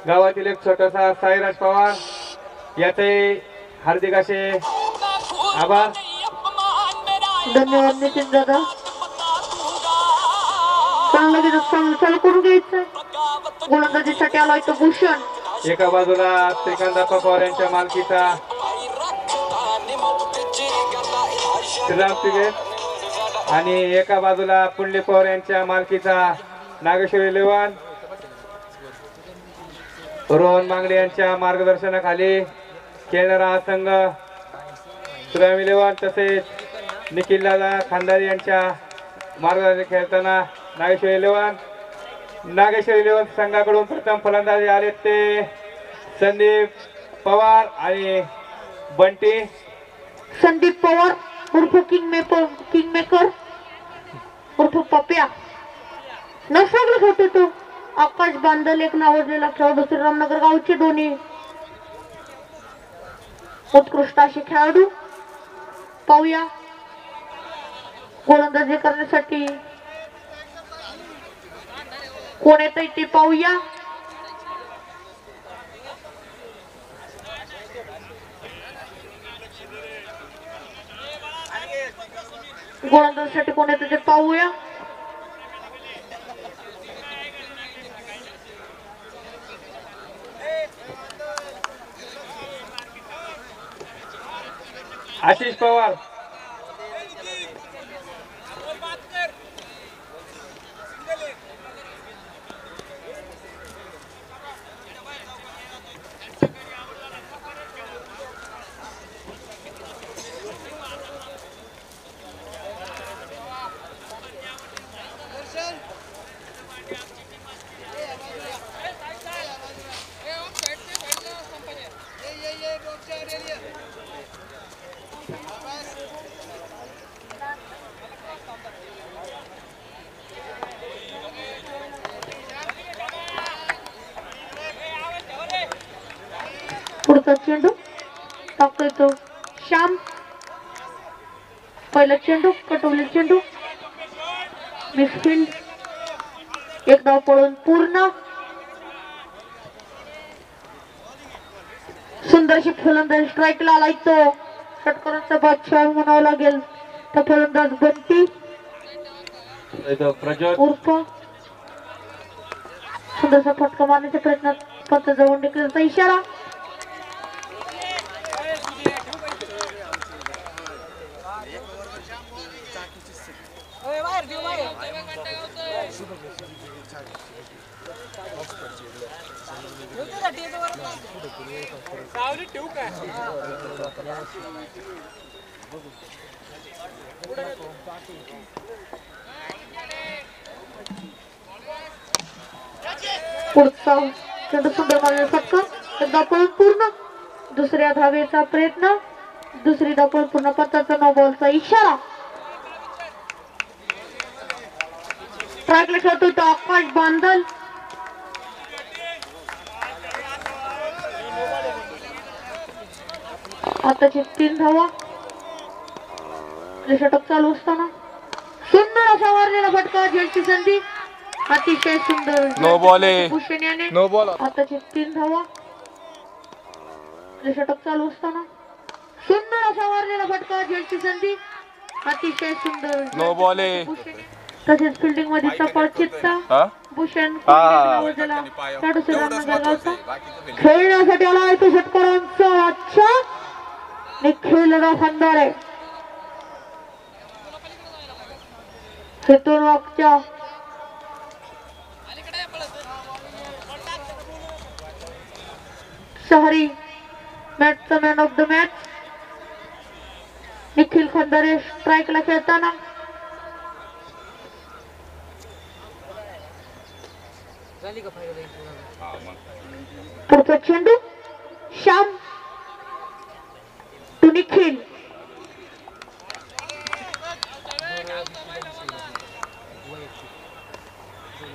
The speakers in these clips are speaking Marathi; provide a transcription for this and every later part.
गावातील एक छोटासा साईराज पवार याचे हार्दिक असे आभार. धन्यवाद नितीन दादा. लगेच चालू करून घ्यायचं. गोलंदाजीसाठी आलाय तो भूषण. एका बाजूला श्रीकांतप्पा पवार यांच्या मालकीचा श्रीराम क्रिकेट आणि एका बाजूला पुंडलिक पवार यांच्या मालकीचा नागेश्वरी इलेव्हन. रोहन मांगडे यांच्या मार्गदर्शनाखाली खेळणारा हा संघ श्रीराम इलेव्हन तसेच निखिल दादा खानदारी यांच्या मार्गदर्शनाखाली खेळताना नागेश्वरी इलेव्हन. नागेश्वरी इलेव्हन संघाकडून प्रथम फलंदाजी आले ते संदीप पवार आणि बंटी. संदीप पवार उर्फ किंगमेकर उर्फ पप्या नसगले होते तो. आकाश बांदल एक नावाजलेला खेळाडू श्रीरामनगर गावचे दोन्ही उत्कृष्ट असे खेळाडू. पाहूया गोलंदाजी करण्यासाठी कोण येत ते पाहूया. गोलंदाजीसाठी कोण येत ते पाहूया. आशिष पवार. पुढचा चेंडू टाकतोय तो श्याम. पहिला चेंडू कटवले चेंडू मिसफिल्ड. एक धाव पळून पूर्ण. सुंदरशी फलंदाज स्ट्राईकला आलाय तो. षटकारांचा बादशाह म्हणावं लागेल. तर फलंदाज बंटी उर्फ सुंदरसा फटका मारण्याच्या प्रयत्नात पंच जवळ निघण्याचा इशारा. पुढचा चेंडू सुंदर मारण्याचा फटका. एकदा पळून पूर्ण. दुसऱ्या धावेचा प्रयत्न. दुसरी धाव पळून पूर्ण. पंचाचा नो बॉलचा इशारा. ट्रॅकला खेळतोय तो आकाश बांदल. आताची 3 धावा. षटक चालू असताना सुंदर असा मारलेला फटका. झेलची संधी अतिशय सुंदर. नो बॉल आहे. भूषण याने नो बॉल. आताची 3 धावा. षटक चालू असताना सुंदर असा मारलेला फटका. झेलची संधी अतिशय सुंदर. नो बॉल आहे. तसेच फिल्डिंग मध्ये चपळ चित्ता भूषण खेळण्यासाठी आला आहे तो षटकारांचा अच्छा निखिल खंदारे. हेतून वागच्या शहरी मॅचचा man of the match Nikhil Khandare स्ट्राईकला खेळताना. पुढचा चेंडू श्याम टू निखिल.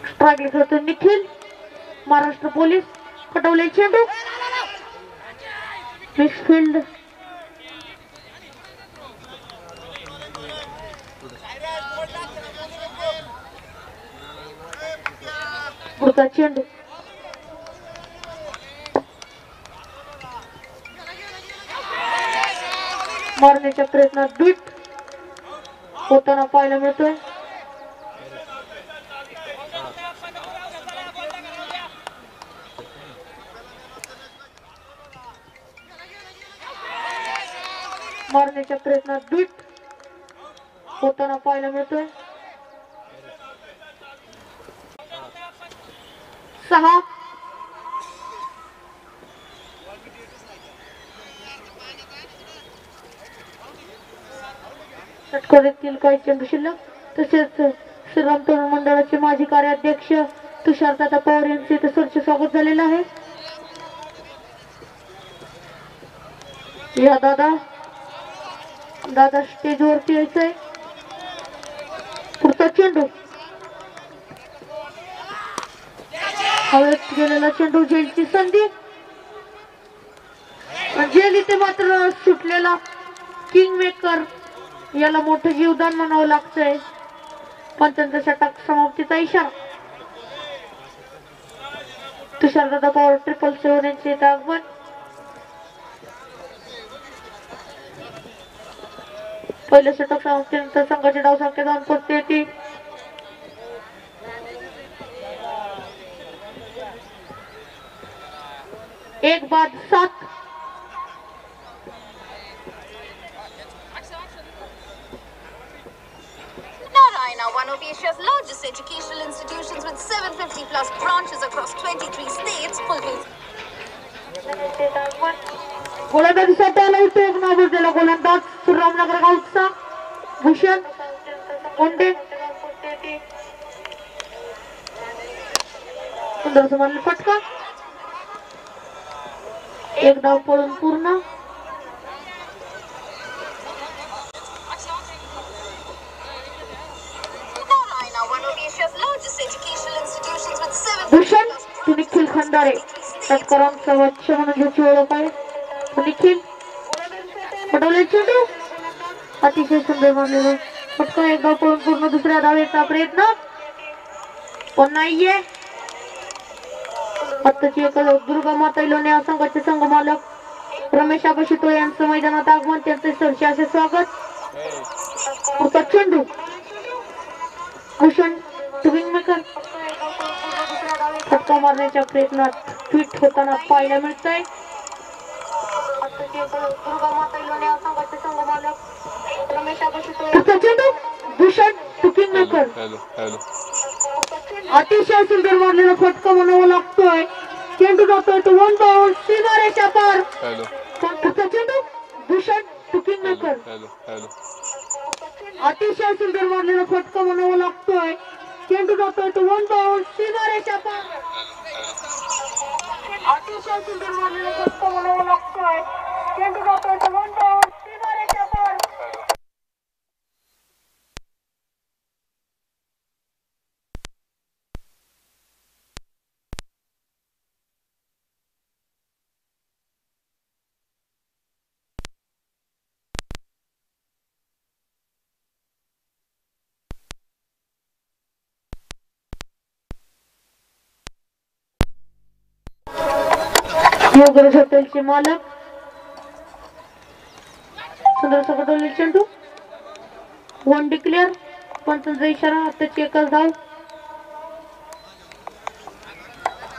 स्ट्राईकला खेळतो निखिल. महाराष्ट्र पोलीस कटवले चेंडू मिसफिल्ड. पुढचा चेंडू मारण्याच्या प्रयत्नात बीट होताना पाहायला मिळतोय. मारण्याच्या प्रयत्नात बीट होताना पाहायला मिळतोय. 6 षटकातील काही चेंडू शिल्लक. तसेच श्रीराम तरुण मंडळाचे माजी कार्याध्यक्ष तुषारदादा पवार यांचे इथे सरचे स्वागत झालेलं आहे. या दादा स्टेजवरती यायचंय. पुढचा चेंडू हवेत गेलेला चेंडू. झेलची संधी. झेल इथे मात्र सुटलेला किंग मेकर याला मोठं जीवदान म्हणावं लागतंय. पंचांचा षटक समाप्तीचा इशारा. तुषारदादा पवार 777 यांचे इथे आगमन. पहिलं षटक समाप्तीनंतर संघाची धावसंख्या 2 पत्ती येते. एक बाद 7. Narayana, one of Asia's largest educational institutions with 750 plus branches across 23 states, fulfills गोलंदाजीसाठी आला इथे एक नावाजलेला गोलंदाज श्रीरामनगर गावचा भूषण कोंडे. सुंदर समानला फटका. एक धाव पळून पूर्ण. Narayana, one of Asia's largest educational institutions with 750 Bhushan तू निखिल खंदारे षटकारांचा वच्च म्हणून ज्याची ओळख आहे. निखिल पटवले चेंडू अतिशय सुंदर मारलेला फटका. एक धाव पळून पूर्ण. दुसऱ्या धावेचा प्रयत्न पण नाहीये. आत्ताची एक दुर्गा माता इलोने या संघाचे संघ मालक रमेश आबा शितोळे यांचं मैदानात आगमन. त्यांचे सरचे असे स्वागत. पुढचा चेंडू भूषण टुविंग मेकर फटका मारण्याच्या प्रयत्नात ट्विट होताना पाहायला मिळतंय. भूषण टुकिंग मेकर अतिशय सुंदर मारलेला फटका म्हणावा लागतोय. चेंडू जातोय तो 1 बाउंड सीमारेषा पार. पुढचा चेंडू भूषण टुकिंग मेकर अतिशय सुंदर मारलेला फटका म्हणावा लागतोय. चेंडू जातोय तो 1 बाउंड सीमारेषा पार. अतिशय सुंदर मारलेला फटका म्हणावा लागतोय. चेंडू जातोय तो 1 बाउंड सीमारेषा पार. योगेश हॉटेलचे मालक सुंदर सकटवलेला चेंडू. 1 डिक्लेअर. पंचांचा इशारा. आताची एकच धाव.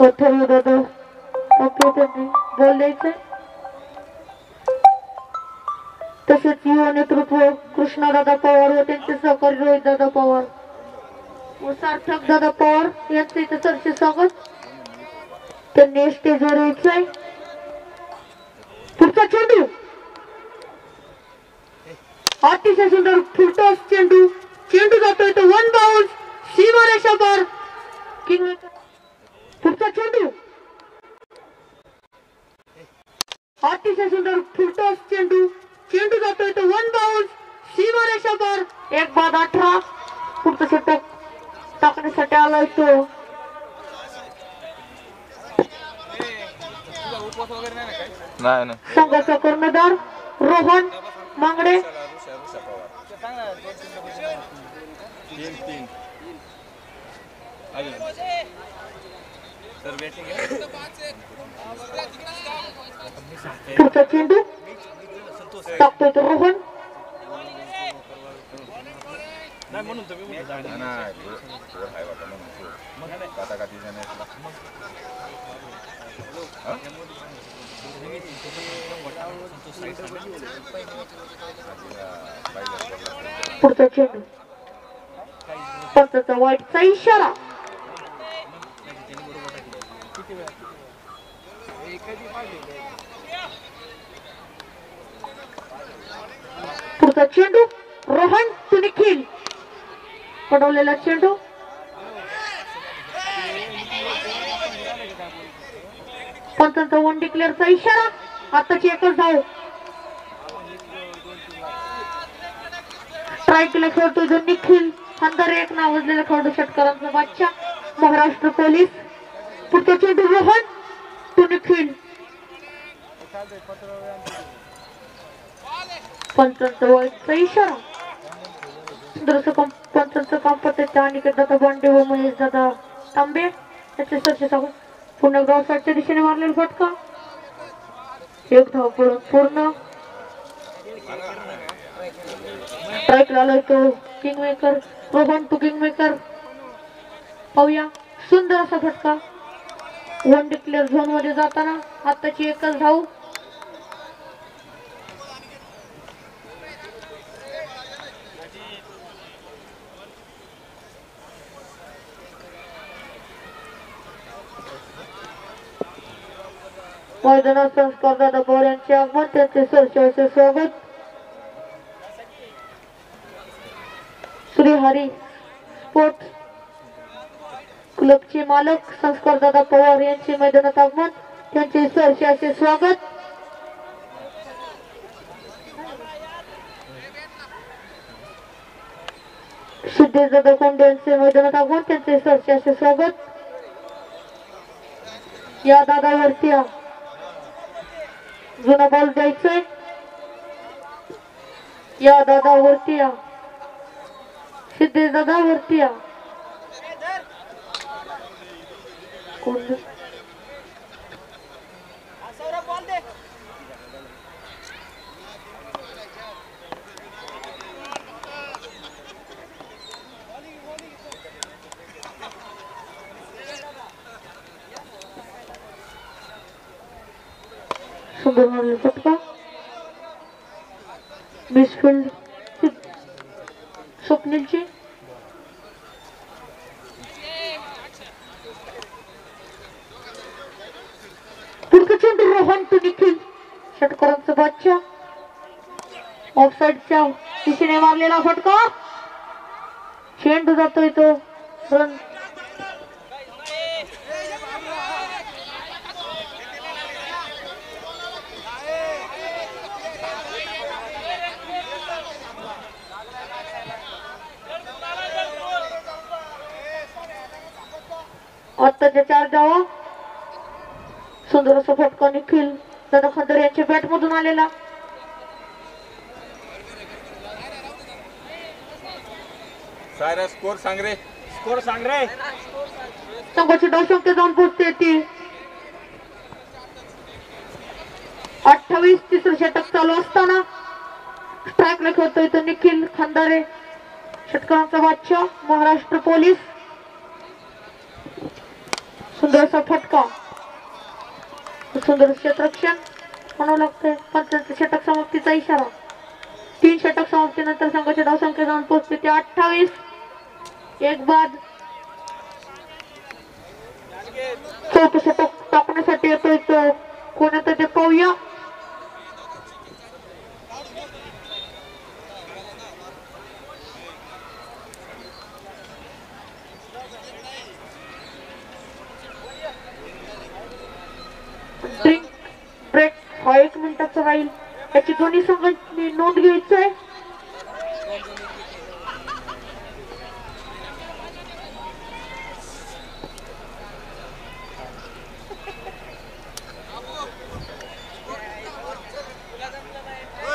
ठरवलं दादा ओके त्यांनी बॉल द्यायचंय. तसेच युवा नेतृत्व कृष्णादादा पवार व त्यांचे सहकारी रोहित दादा पवार व सार्थक दादा पवार यांचे इथे सरचे स्वागत. त्यांनी स्टेजवर यायचंय. पुढचा चेंडू अतिशय सुंदर फुलटॉस चेंडू. चेंडू जातोय तो 1 बाउंड सीमारेषा पार. पुढचा चेंडू अतिशय सुंदर फुलटॉस चेंडू. चेंडू जातोय तो 1 बाउंड सीमारेषा पार. 1 बाद 18. पुढचा षटक टाकण्यासाठी आलाय तो संघाचा कर्णधार रोहन मांगडे. पुढचा चेंडू मागतोय तो रोहन. पुढचा चेंडू पंचाचा वाईटचा इशारा. पुढचा चेंडू रोहन टू निखिल. पडवलेला चेंडू पंचांचा वन डिक्लेअरचा इशारा. आताची एकच धाव. स्ट्राईकला खेळतोय जो निखिल खंदारे एक नावाजलेला खेळाडू षटकारांचा बादशाह महाराष्ट्र पोलीस. पुढचा चेंडू रोहन टू निखिल. पंचांचा वाईटचा इशारा. पंचांचं काम पत्त्याच्या अनिकेत दादा बांडे व महेश दादा तांबे याचे सरसे सांगून पुन्हा गाव साईडच्या दिशेने मारलेला फटका. एक धाव पडून पूर्ण. स्ट्राईकला आलोय तो किंगमेकर रोहन टू किंगमेकर. पाहूया सुंदर असा फटका. वन डिक्लेअर झोन मध्ये जाताना आताची एकच धाव. मैदानात संस्कार दादा पवार यांचे आगमन त्यांचे सरसेचे स्वागत. श्री हरी स्पोर्ट्स क्लबचे मालक संस्कार दादा पवार यांचे मैदानात आगमन त्यांचे सरसेचे स्वागत. सिद्धेश दादा कोंडे यांचे मैदानात आगमन त्यांचे सरसेचे स्वागत. या दादावरती जुना बॉल द्यायचंय. या दादा वरती या. सिद्धेश दादा वरती या. सुंदर मारलेला फटका. मिसफिल्ड स्वप्नीलची. पुढचा चेंडू रोहन टू निखिल षटकारांचा बादशाह. ऑफसाईडच्या दिशेने मारलेला फटका. चेंडू जातोय तो रन. आत्ताच्या 4 धावा. सुंदर असा फटका निखिल दादा खंदारे यांच्या बॅट मधून आलेला. स्कोर सांग रे. स्कोर सांग रे. संघाची धावसंख्या जाऊन पोहोचते ती 28. तिसरं षटक चालू असताना स्ट्राईकला खेळतोय तो निखिल खंदारे षटकारांचा बादशाह महाराष्ट्र पोलीस. सुंदर असा फटका. सुंदर क्षेत्ररक्षण म्हणावं लागतंय. पंचांचं षटक समाप्तीचा इशारा. 3 षटक समाप्तीनंतर संघाची धावसंख्या जाऊन पोहोचते ते 28. एक बाद. चौथं षटक टाकण्यासाठी येतोय तो कोण येतं ते पाहूया. ड्रिंक ब्रेक हा 1 मिनिटाचा राहील. याची दोन्ही संघांनी नोंद घ्यायची आहे.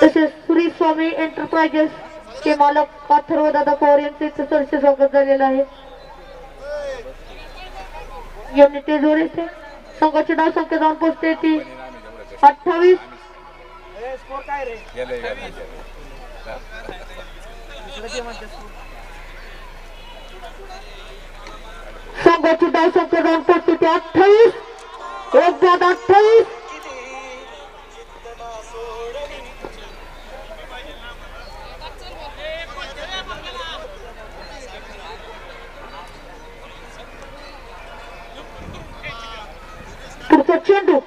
तसेच श्री स्वामी एंटरप्राइजेस चे मालक अथर्व दादा पवार यांचे सरसे स्वागत झालेलं आहे. यांनी ते जोरेचे संघाची धावसंख्या जाऊन पोहोचते ती 28. संघाची धावसंख्या जाऊन पोहोचते ते 28. 1-28. पुढचा चेंडू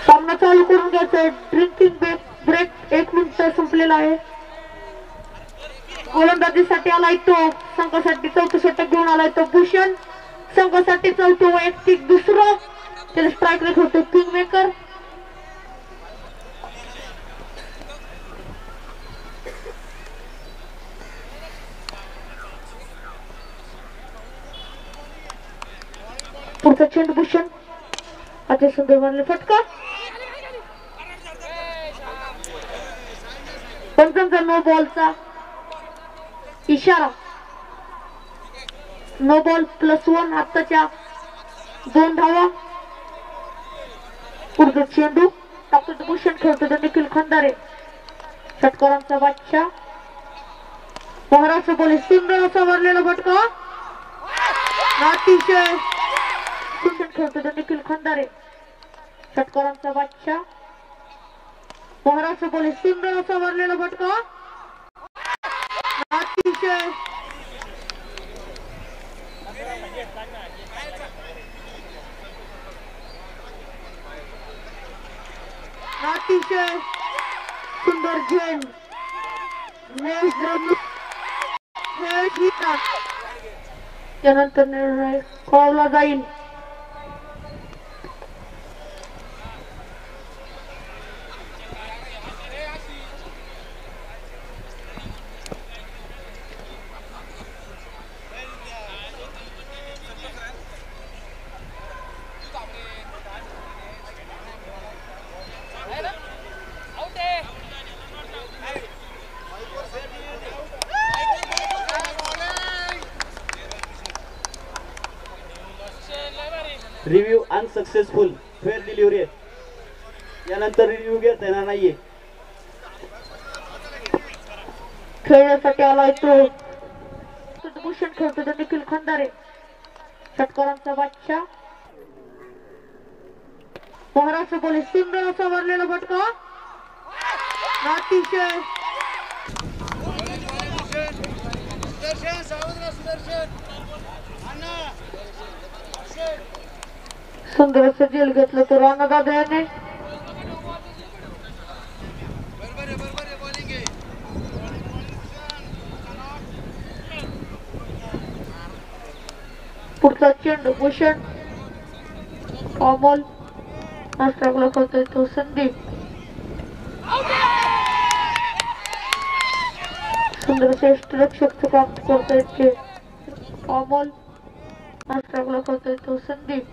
सामना चालू करून घ्यायचा. ड्रिंकिंग ब्रेक 1 मिनिट संपलेला आहे. गोलंदाजीसाठी आलाय तो, संघासाठी चौथं षटक घेऊन आलाय तो भूषण. संघासाठी चौथं वैयक्तिक दुसरं. त्याला स्ट्राईक रेट होतो किंग मेकर. पुढचा चेंडू भूषण. अतिशय सुंदर मारले फटका. पंचांचा नो बॉलचा इशारा. No ball +1. आत्ताच्या 2 धावा. पुढचा चेंडू टाकतो भूषण. खेळतो निखिल खंदारे. षटकारांचा बादशाह. महाराष्ट्र पोलीस सुंदर असा मारलेला फटका. अतिशय भूषण खेळतो निखिल खंदारे. षटकारांचा बादशाह. महाराष्ट्र पोलीस सुंदर असा मारलेला फटका. अतिशय सुंदर झेल. त्यानंतर निर्णय कळवला जाईल. Review unsuccessful. Fair delivery. यानंतर रिव्ह्यू घेता येणार नाहीये. खेळण्यासाठी आलाय तो भूषण. खेळतो निखिल खंदारे. षटकारांचा बादशाह. महाराष्ट्र पोलीस सुंदर असा मारलेला फटका. अतिशय सुंदर असं जेल घेतलं तर राणा दादा याने. पुढचा चेंडू भूषण. अमोल नाश्ताला करतोय तो संदीप. सुंदर श्रेष्ठ रक्षक काम करतोय ते अमोल. नाश्ताला करतोय तो संदीप.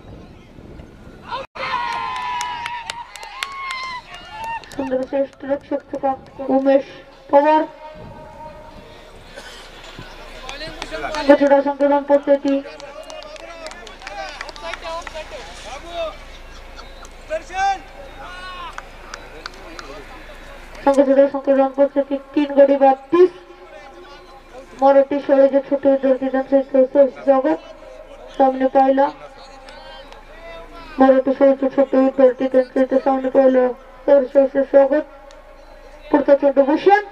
सुंदर श्रेष्ठ रक्षक काम उमेश पवार. संकलन पद्धती. संकलन पद्धती 3 गडी 32. मराठी शाळेचे छोटे विद्यार्थी त्यांचे स्वागत. सामने पाहिला. मराठी शाळेचे छोटे विद्यार्थी त्यांचे इथे सामने पाहिलं तर स्वागत. पुढचा चेंडू भूषण.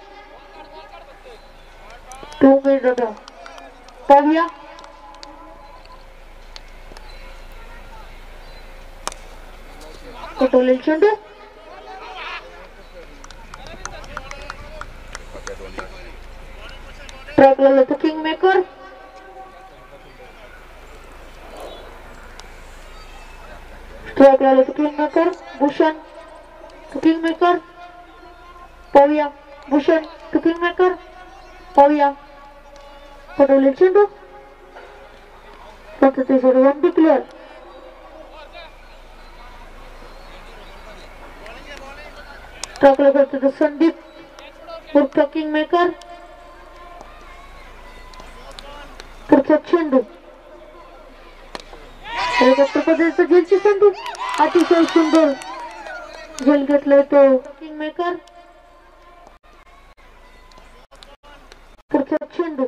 2 मिनिट दादा पाहूया. कटोले चेंडू. ट्रॅक लावला तो किंग मेकर. स्ट्राइक लावला तो किंग मेकर. भूषण तो किंग मेकर. पाहूया भूषण तो किंग मेकर. पाहूया कटोले चेंडू. 1 डिक्लेअर. टाकलं जातं तर संदीप उर्फ किंग मेकर. पुढचा चेंडू हेलिकॉप्टर पद्धतीचा झेलची संधी. अतिशय सुंदर झेल घेतलाय तो किंग मेकर. पुढचा चेंडू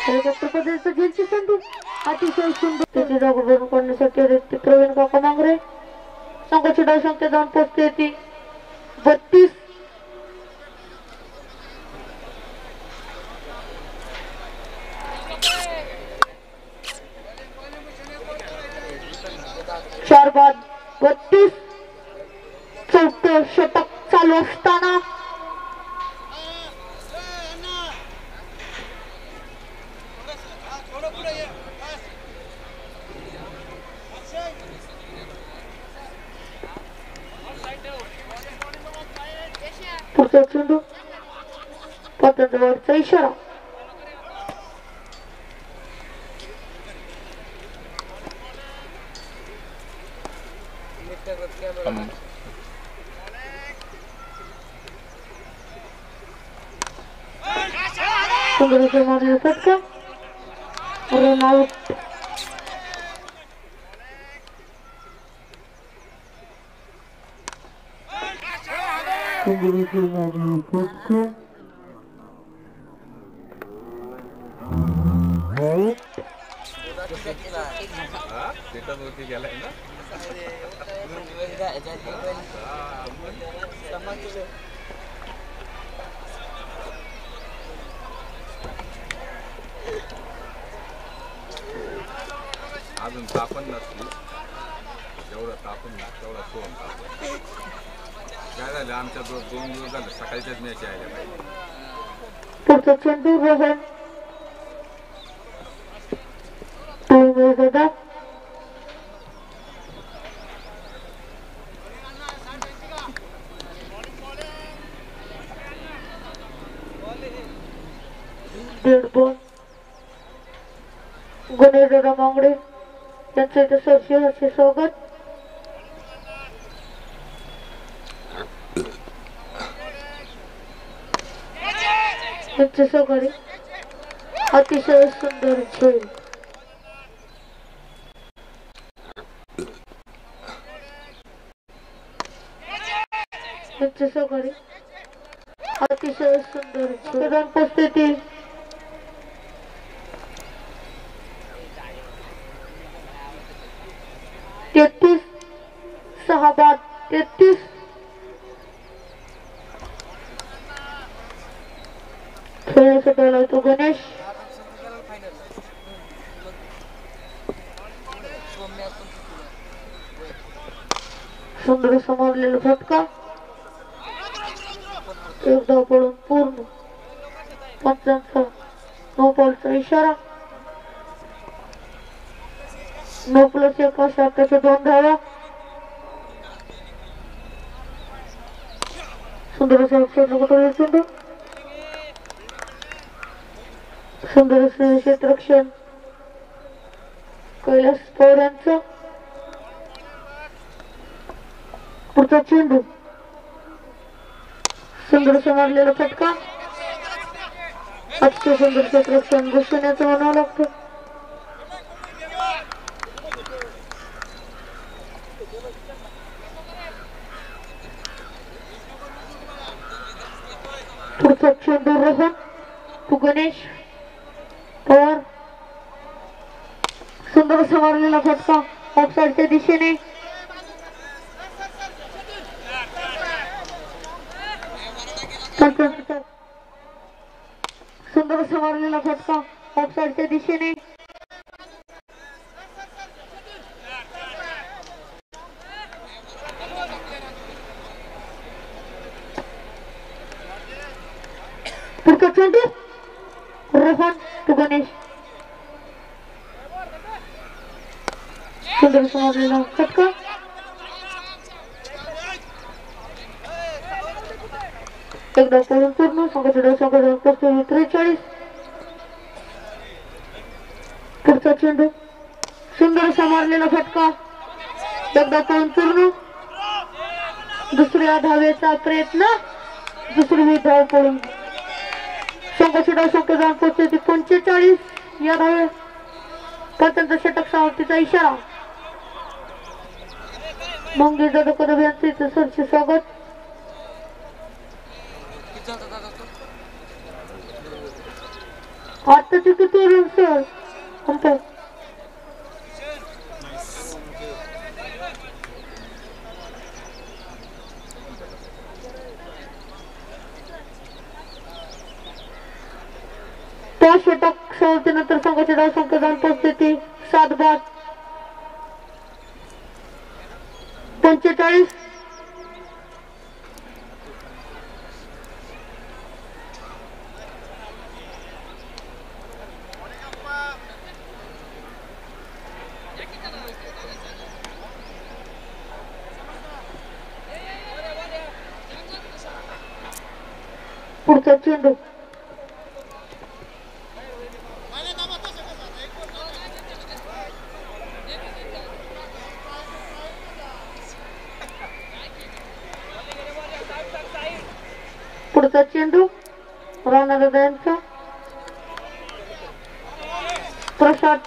हेलिकॉप्टर पद्धतीचा झेलची संधी. अतिशय सुंदर त्याची जागा भरून काढण्यासाठी प्रवीण काका मांगरे. संघाची धाव संख्या जाऊन पोहोचते ती 32. चार बाद 32. चौथं षटक चालू असताना पुढचा चेंडू पतंजवरचा इशारा. सुंदर मारलेला फटका. Run out. अजून तापण नसली जेवढं तापून ना तेवढा सोन काय झालं आमच्या 2 दिवस झाले सकाळच्याच मॅच यायला पाहिजे. पुढचा चेंडू रोहन दादा. Dead ball. गणेश दादा मांगडे त्यांचं इथे सरसे स्वागत. त्यांचे सहकारी अतिशय सुंदर खेळ. त्यांचे सहकारी अतिशय सुंदर खेळ. रन पोचते 33. 6 बाद 33. खेळासाठी आला तो गणेश. सुंदर समोरलेला फटका. एक धाव पडून पूर्ण. पंचांचा नो बॉलचा इशारा. 9+1 अशा आताच्या 2 धावा. सुंदर चेंडू. सुंदर क्षेत्ररक्षण कैलास पवार यांचं. पुढचा चेंडू सुंदर मारलेला फटका. अतिशय सुंदर क्षेत्ररक्षण दिसून याचं म्हणावं लागतं. पुढचा चेंडू रोहन टू गणेश पवार. सुंदर मारलेला फटका ऑफसाईडच्या दिशेने. सुंदर मारलेला फटका ऑफसाईडच्या दिशेने. पुढचा चेंडू रोहन टू गणेश. सुंदर मारलेला फटका. एकदा पडून पूर्ण. संघाची धाव संख्या 43. पुढचा चेंडू सुंदर मारलेला फटका. एकदा पडून पूर्ण. दुसऱ्या धावेचा प्रयत्न, दुसरी ही धाव पडून संघाची धाव संख्या पोहोचते 45 या धावे पर्यंत षटक समाप्तीचा इशारा. मंगेश दादा कदम यांचे इथे सरचे स्वागत. आताचे किती रन सर अंपायर? पाच षटक समाप्तीनंतर संघाची धाव संख्या पोहोचते 7 बाद 45. पुढचा चेंडू पुढचा चेंडू राणा दादा यांचा. प्रसाद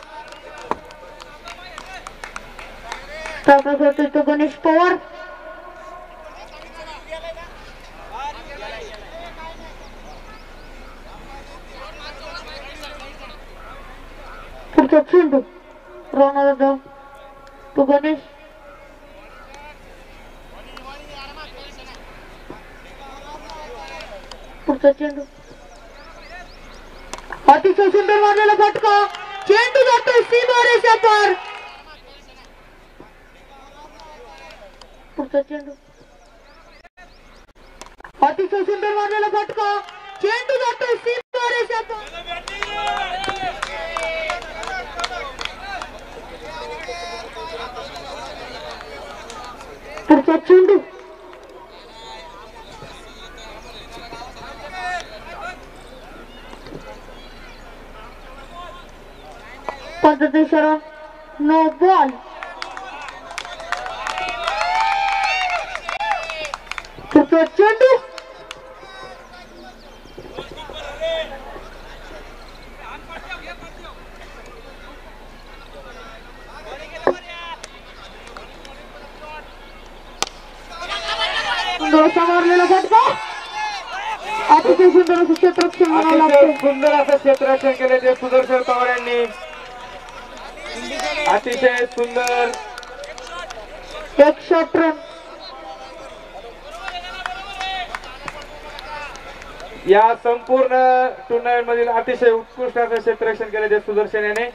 टाकत होते तो गणेश पवार. पुढचा चेंडू राणा दादा तो गणेश. पुढचा चेंडू अतिशय सुंदर मारलेला फटका. चेंडू जातो सीमारेषा पार. पुढचा चेंडू अतिशय सुंदर मारलेला फटका. चेंडू जातो सीमारेषा पार. पुढचा चेंडू पंचायत इशारा नो बॉल. पुढचा चेंडू मारलेला फटका. अतिशय सुंदर असं क्षेत्ररक्षण म्हणावं लागतं. सुंदर असं क्षेत्ररक्षण केले ते सुदर्शन पवार यांनी. अतिशय सुंदर एक शॉट रन. या संपूर्ण टुर्नामेंट मधील अतिशय उत्कृष्ट असं क्षेत्ररक्षण केले ते सुदर्शन याने.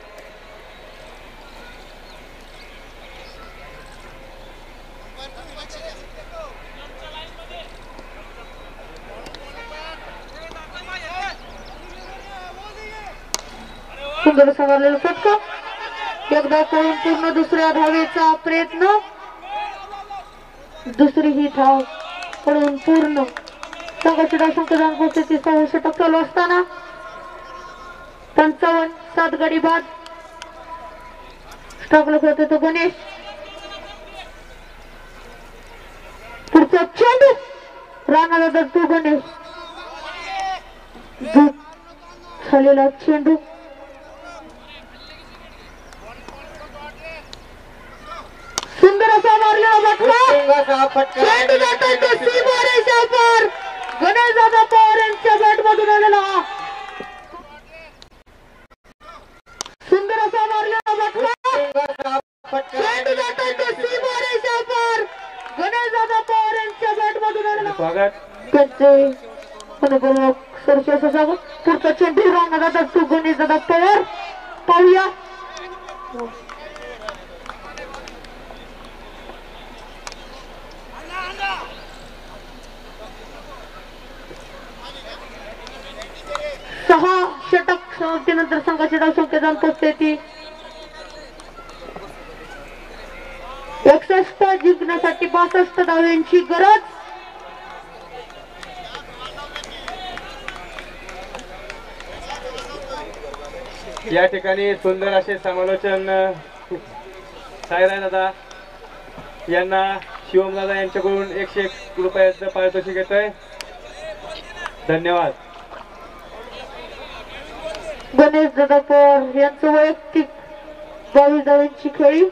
सुंदर असा मारलेला फटका. एकदा करून पूर्ण दुसऱ्या धावेचा प्रयत्न, दुसरी ही धाव पडून पूर्ण. संघाची धाव संख्या पोहोचते 6 षटक चालू असताना 55 7 गडी बाद. स्ट्रगल करतो तो गणेश. पुढचा चेंडू राणा दादा तो गणेश. झालेला चेंडू सुंदर असा मारलेला फटका. चेंडू जातोय तो सीमारेषा पार. गणेश दादा पवार यांच्या बॅट मधून आलेला सुंदर असा मारलेला फटका. चेंडू जातोय तो सीमारेषा पार. गणेश दादा पवार यांच्या बॅट मधून आलेला स्वागत. त्यांचे सरसे असं स्वागत. पुढचा चेंडू राणा दादा तो गणेश दादा पवार. पाहूया सहा षटक समाप्तीनंतर संघाची धाव संख्या जाऊन पोहोचते ती 61 जिंकण्यासाठी 62 धावांची गरज. या ठिकाणी सुंदर असे समालोचन साईराम दादा यांना शिवमदादा यांच्याकडून 101 रुपयाचं पारितोषिक येतंय. धन्यवाद. गणेश दादा पवार यांचं वैयक्तिक 22 धावांची खेळी.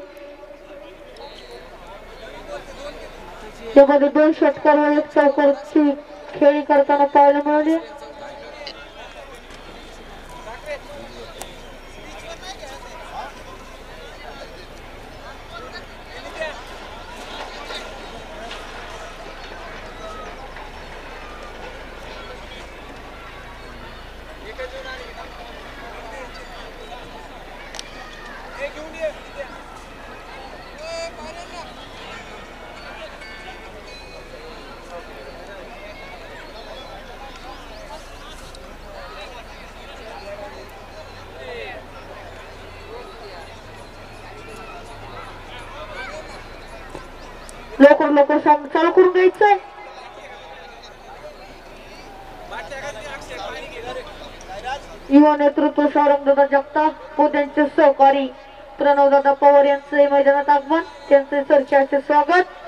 त्यामध्ये 2 षटकार व 1 चौकारची खेळी करताना पाहायला मिळाली. लवकर चालू करून घ्यायचंय. युवा नेतृत्व सारंगदादा जगताप व त्यांचे सहकारी प्रणवदादा पवार यांचे मैदानात आगमन. त्यांचे सरकारचे स्वागत.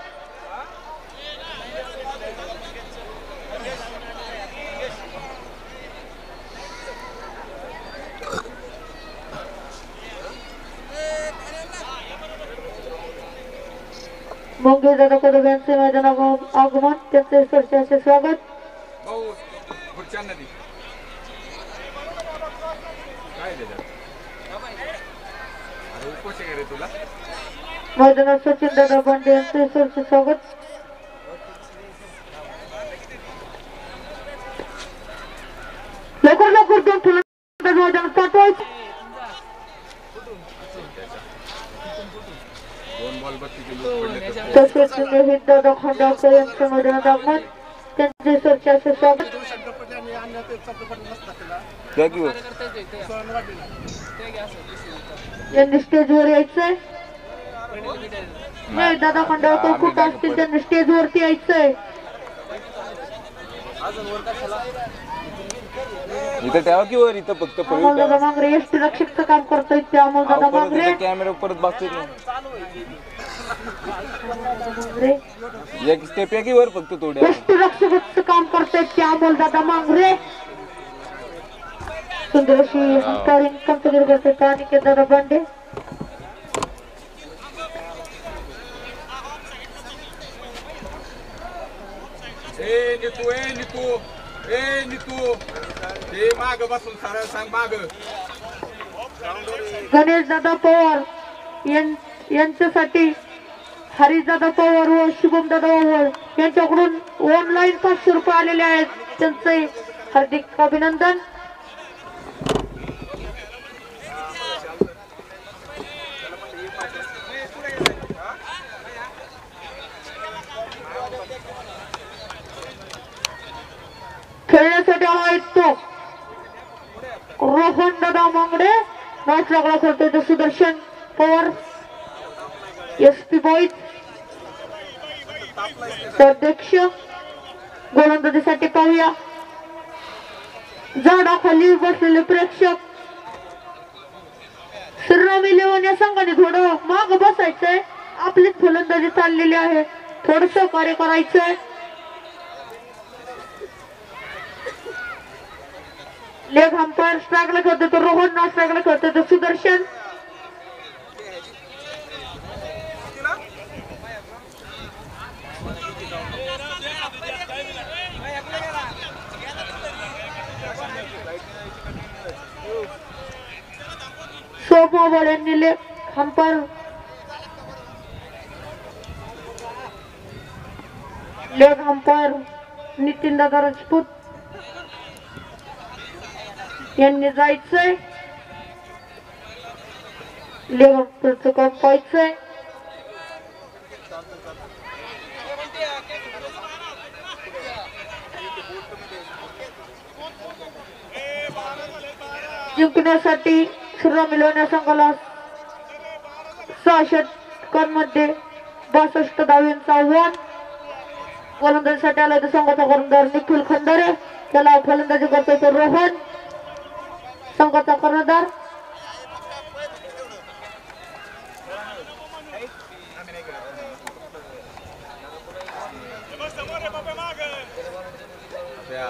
मंगेश दादा कदम यांचे मैदानात आगमन. त्यांचे सरकारचे स्वागत. मैदानात सचिन दादा बांडे यांचे सरचे स्वागत. लवकर 2 फलंदाज मैदानात पाठवायचे. 2 बॉल 32 तसेच रोहित दादा खंडाळकर यांचे मैदानात आगमन. त्यांचे सरचे स्वागत. यांनी स्टेजवर यायचंय. नाही दादा खंडाळकर कुठं असतील त्यांनी स्टेजवरती यायचंय. इथं ठेवा की वर इथं फक्त अमोलदादा मांगरे एसटी रक्षकचं काम करतोय ते अमोलदादा मांगरे. कॅमेरा परत बघतोय एक स्टेप आहे की वर फक्त थोडे एसटी रक्षकचं काम करतोय ते अमोलदादा मांगरे. सुंदर अशी अंपायरिंग कामगिरी करतोय अनिकेत दादा बांडे. माग बसून सरळ सांग माग. गणेश दादा पवार यांच्यासाठी हरिदादा पवार व शुभम दादा पवार यांच्याकडून ऑनलाईन 500 रुपये आलेले आहेत. त्यांचे हार्दिक अभिनंदन. खेळण्यासाठी आला आहे तो रोहन दादा मांगडे. मॅच लागला करतोय तो सुदर्शन पवार एसपी बॉईज अध्यक्ष. गोलंदाजीसाठी पाहूया झाडाखाली बसलेले प्रेक्षक. श्रीराम 11 या संघाने थोडं माग बसायचंय. आपलीच फलंदाजी चाललेली आहे. थोडं सहकार्य करायचंय. लेग अंपायर स्ट्राईकला खेळतोय तो रोहन. ना स्ट्राईकला खेळतोय तो सुदर्शन. सोमवार यांनी लेग अंपायर नितीन दादा राजपूत यांनी जायचंय. लेग अंपायरचं काम पाहायचंय. जिंकण्यासाठी श्रीराम 11 या संघाला 6 षटकांमध्ये 62 धावांचं आव्हान. गोलंदाजीसाठी आला तर संघाचा कर्णधार निखिल खंडारे. त्याला फलंदाजी करतोय तो रोहन संघाचा कर्णधार. त्या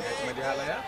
मॅचमध्ये आला या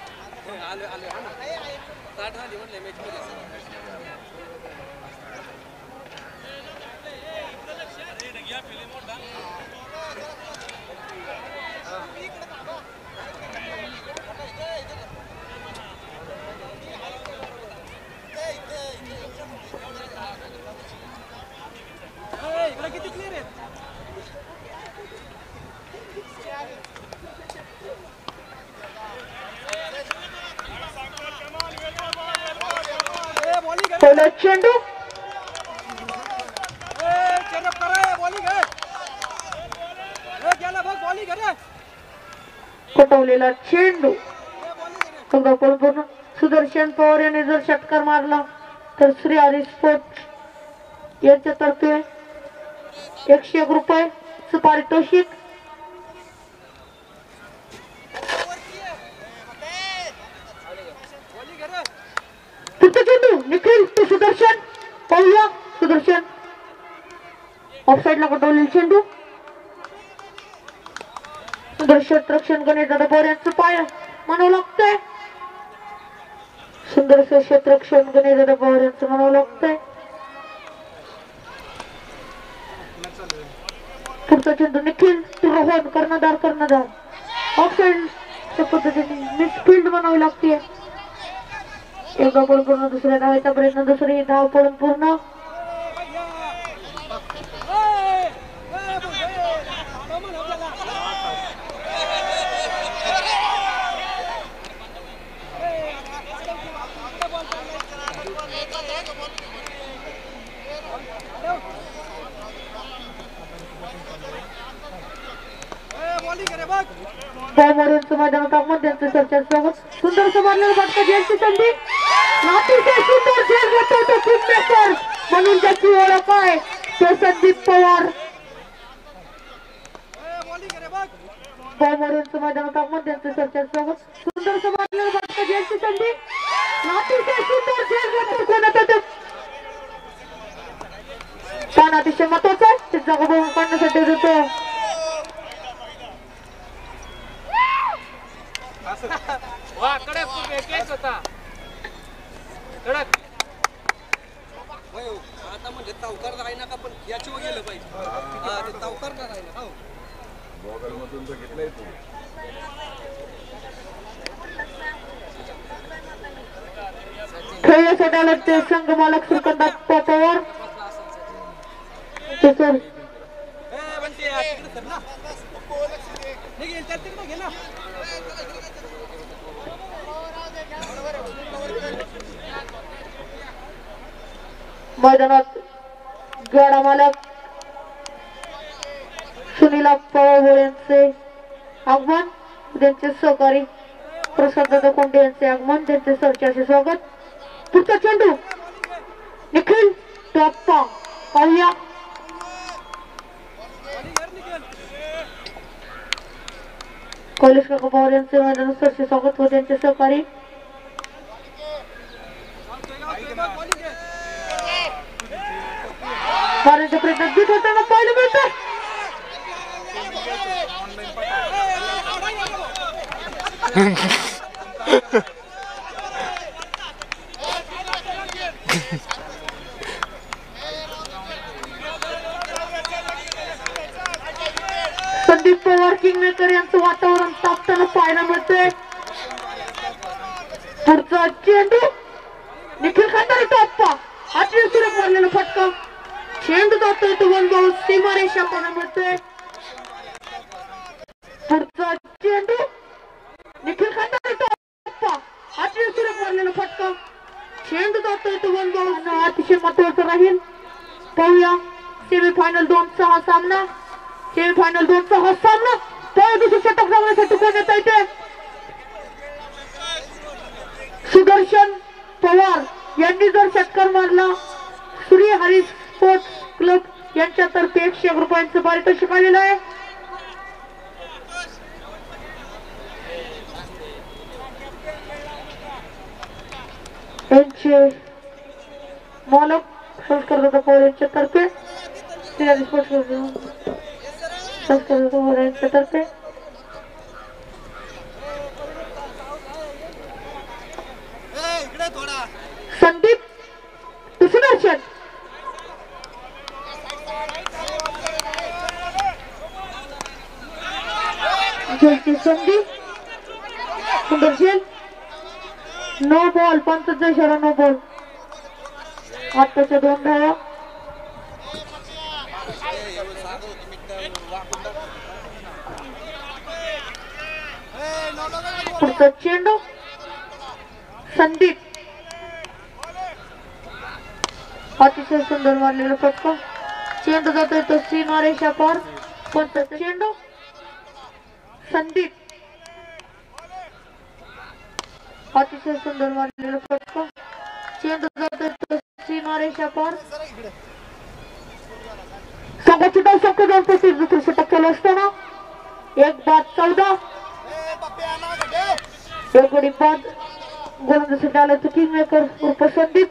पहिला चेंडू पटवलेला चेंडू पूर्ण सुदर्शन पवार यांनी जर षटकार मारला तर श्री हरी स्पोर्ट्स यांच्यातर्फे 101 रुपये पारितोषिक. पुढचा चेंडू निखिल तो सुदर्शन पाहूया. सुदर्शन ऑफसाईडला पटवलेला चेंडू. सुदर्शन रक्षण गणेश दादा पवार यांचं पाय म्हणावं लागतंय. सुंदर क्षेत्ररक्षण गणेश दादा पवार यांचं म्हणावं लागतंय. पुढचा चेंडू निखिल तो रोहन कर्णधार ऑफसाईड पद्धतीने मिसफिल्ड म्हणावी लागते. एक धाव पडून पूर्ण दुसऱ्या धावायचा प्रयत्न दुसरी धाव पडून पूर्ण. बॉमरचं मैदानात आगमन त्यांचं चर्चा स्वागत. सुंदर मारलेलं फटका जयंती संधी अतिशय सुंदर झेल घेतो तो किंगमेकर म्हणून ज्याची ओळख आहे तो संदीप पवार. बॉमरचं मैदानात आगमन त्यांचं चर्चा स्वागत. सुंदर मारलेलं फटका जयंती संधी अतिशय सुंदर झेल घेतो कोणाचा तो पण अतिशय महत्वाचं आहे ते जागा बघून काढण्यासाठी देतो. आता म्हणजे तावकार राहिना का पण याची गेलं पाहिजे तावकार का राहिना बॉगल मधून तर घेतलंय तू. खेळण्यासाठी आलं ते संघ मालक श्रीकांत पवार. सर मैदानात गाडा मालक सुनील पवार यांचे आगमन. त्यांचे सहकारी प्रसाद कोंडे यांचे आगमन. त्यांचे सरचे स्वागत. पुढचा चेंडू निखिल टॉप्पा पाहूया. कैलाश काका पवार यांचे मैदानात सरचे स्वागत व त्यांचे सहकारी मारण्याचा प्रयत्न जीत होताना पाहायला मिळतं. संदीप पवार किंगमेकर यांचं वातावरण तापताना पाहायला मिळतंय. पुढचा चेंडू निखिल खांदारे टॉप्पा आठवी सुरेख मारलेला फटका. चेंडू जातोय तो वन बाउल सीमारेषा पाहायला मिळतोय. पुढचा चेंडू निखिल खांदारे टॉप्पा आठवी सुरेख मारलेला फटका. चेंडू जातोय तो वन बाउल अतिशय महत्वाचा राहील. पाहूया सेमीफायनल 2चा हा सामना. सेमीफायनल 2चा हा सामना दुसरी षटक लावण्यासाठी कोण येते. सुदर्शन पवार यांनी जर षटकार मारला श्री हरी स्पोर्ट्स क्लब यांच्यातर्फे 101 रुपयांचं पारितोषिक आलेलं आहे. यांचे मालक संस्कारदादा पवार यांच्यातर्फे श्री हरी स्पोर्ट्स तर्फे इकडे थोडा संदीप सुदर्शन झेलची संधी सुंदर झेल नो बॉल पंचाचा इशारा नो बॉल आत्ताच्या 2 धावा पुढचा चेंडू संदीप अतिशय सुंदर मारलेला फटका चेंडू जातोय तो सीमारेषा पार पंचाचा चेंडू संदीप अतिशय सुंदर मारलेला फटका चेंडू जातोय तो सीमारेषा पार संघाची धाव संख्या 2 दुसरी षटक चालू असताना 1-14 एक गडी बाद गोलंदाजीसाठी आला तो किंग मेकर उर्फ संदीप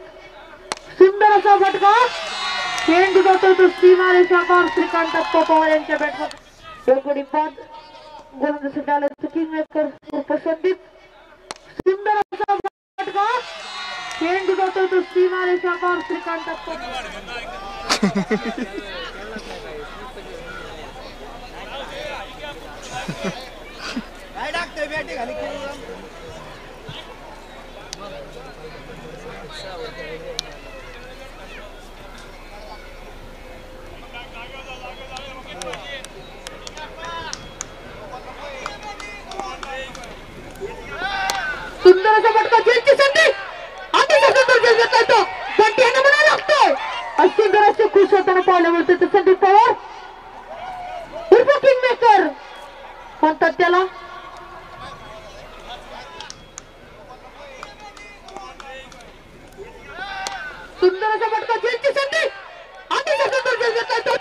सुंदर असा फटका चेंडू जातोय तो सीमारेषा पार श्रीकांत पवार यांच्या बॅटमध्ये एक गडी बाद गोलंदाजीसाठी आला तो किंग मेकर उर्फ संदीप सुंदर असा फटका चेंडू जातोय तो सीमारेषा पार श्रीकांत काय टाकतोय बॅटी खाली सुंदर असा फटका झेलची संधी अतिशय सुंदर झेल घेतलाय तो बंटी यांना म्हणा लागतोय सुंदर असे खुश होताना पाहायला मिळते ते संदीप पवार उर्फ किंग मेकर म्हणतात त्याला सुंदर असा फटका झेलची संधी अतिशय सुंदर झेल घेतलाय तो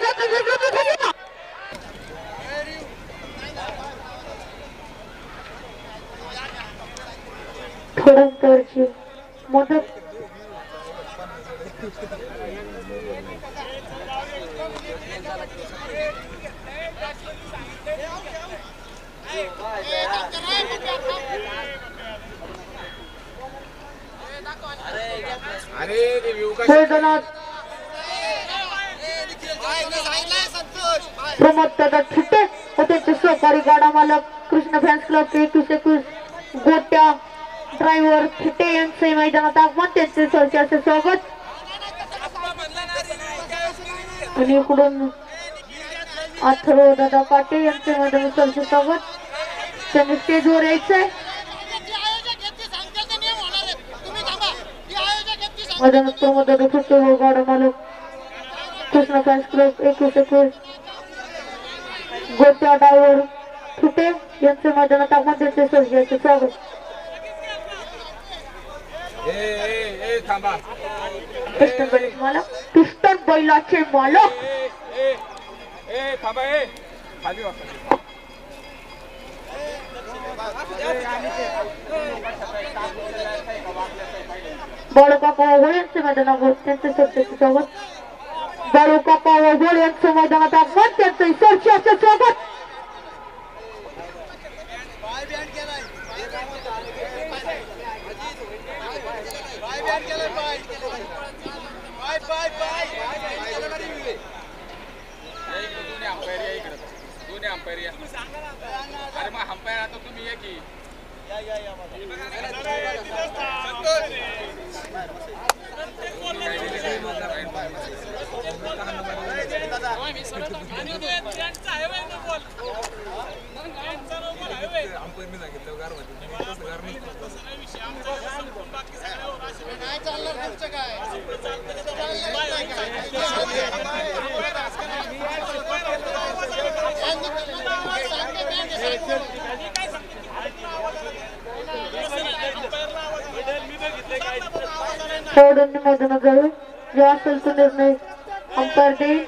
थोडंतरची मदत मैदानात प्रमोद दादा ठिटे व त्यांचे सहकारी गाडा मालक कृष्ण फॅन्स क्लब 21 गोट्या ड्रायव्हर ठिटे यांचे मैदानात आगमन त्यांचे सरचे स्वागत आणि इकडून अथर्व दादा पाटे यांचे मैदानात सरचे स्वागत त्यांनी स्टेजवर यायचंय मैदानात प्रमोद दादा ठिटे व गाडा मालक कृष्ण फॅन्स क्लब 21 गोट्या ड्रायव्हर ठिटे यांचे मैदानात आगमन त्यांचे सरचे स्वागत पिस्टन बैलाचे मालक बाळू काका ओघळ यांचे मैदानावर त्यांचे सरचे स्वागत बाळू काका ओघळ यांचं मैदानात आगमन त्यांचे सरचे स्वागत अरे मग अंपायर आता तुम्ही या की खेळाडूंनी मैदानात जावे जे असेल तो निर्णय अंपायर देईल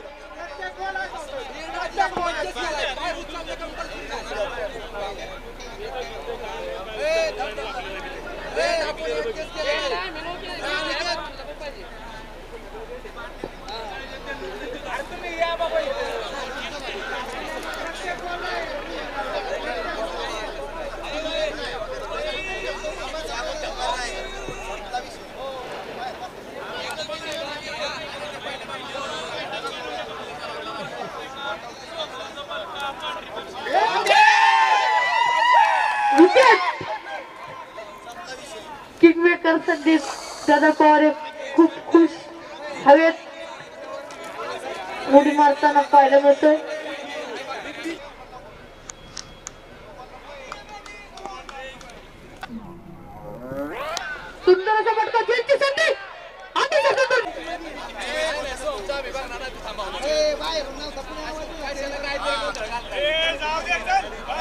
मार्गदर्शक संदीप दादा पवार खूप खुश हवेत उडी मारताना पाहायला मिळतोय. सुंदर असा फटका खेळची संधी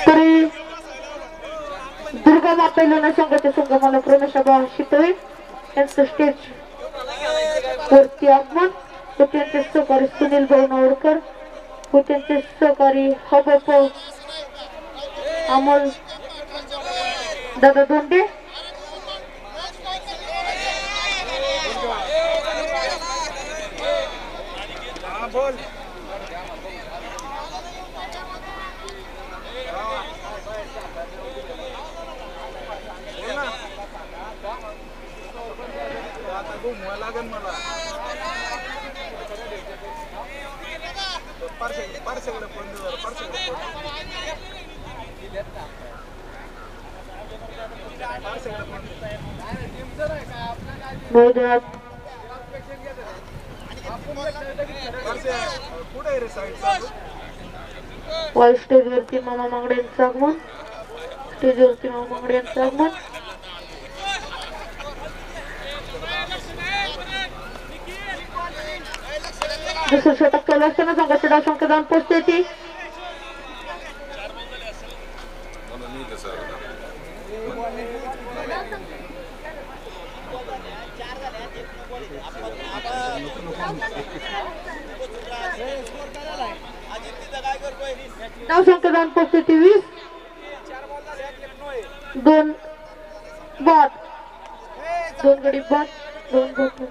तरी दुर्गा माता लोणा संघाच्या संघाला प्रमेशबा शितळे यांचं स्टेज वरती आगमन व त्यांचे सहकारी सुनील भाऊ नावडकर व त्यांचे सहकारी हबप अमोल दादा दोंडे वाईट स्टेजवरती मामा मांगडे यांचं आगमन स्टेजवरती मामा मांगडे यांचं आगमन दुसरं षटक केलं असताना संघाचे डाव संख्या पोचते ती डाव संख्या पोचते ती 20 2 बाद 2 गडी बाद 2 बाद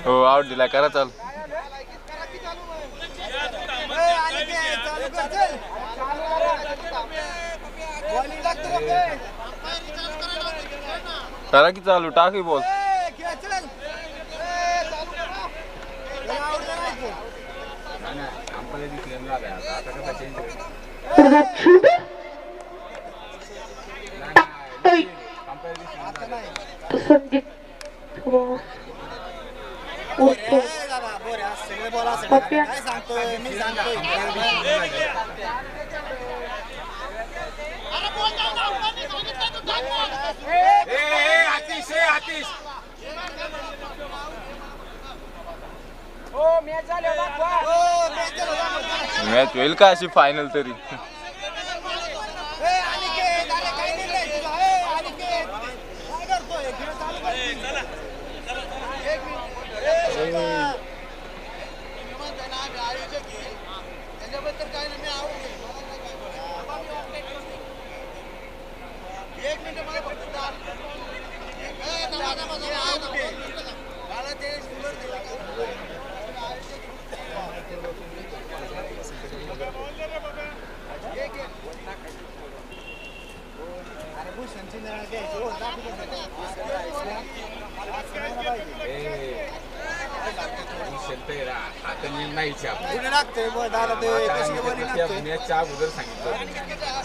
हो आउट दिला करा चाल करा की चालू टाकी बॉल संदीप मॅच होईल का अशी फायनल तरी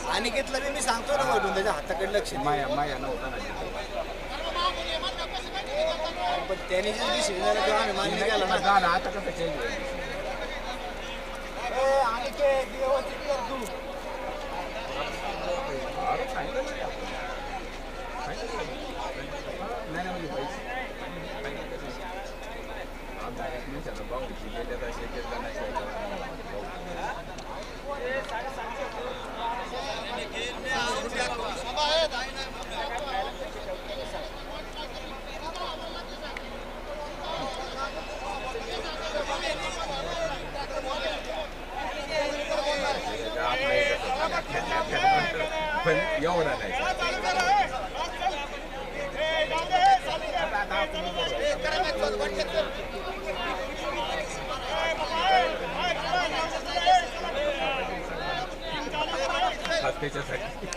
आणि घेतलं मी सांगतो ना म्हणून त्याच्या हाताकडे लक्ष माया नव्हता पण त्याने आम्ही मान्य केला ना आता कसं चेंज होईल पण एवढा नाही त्याच्यासाठी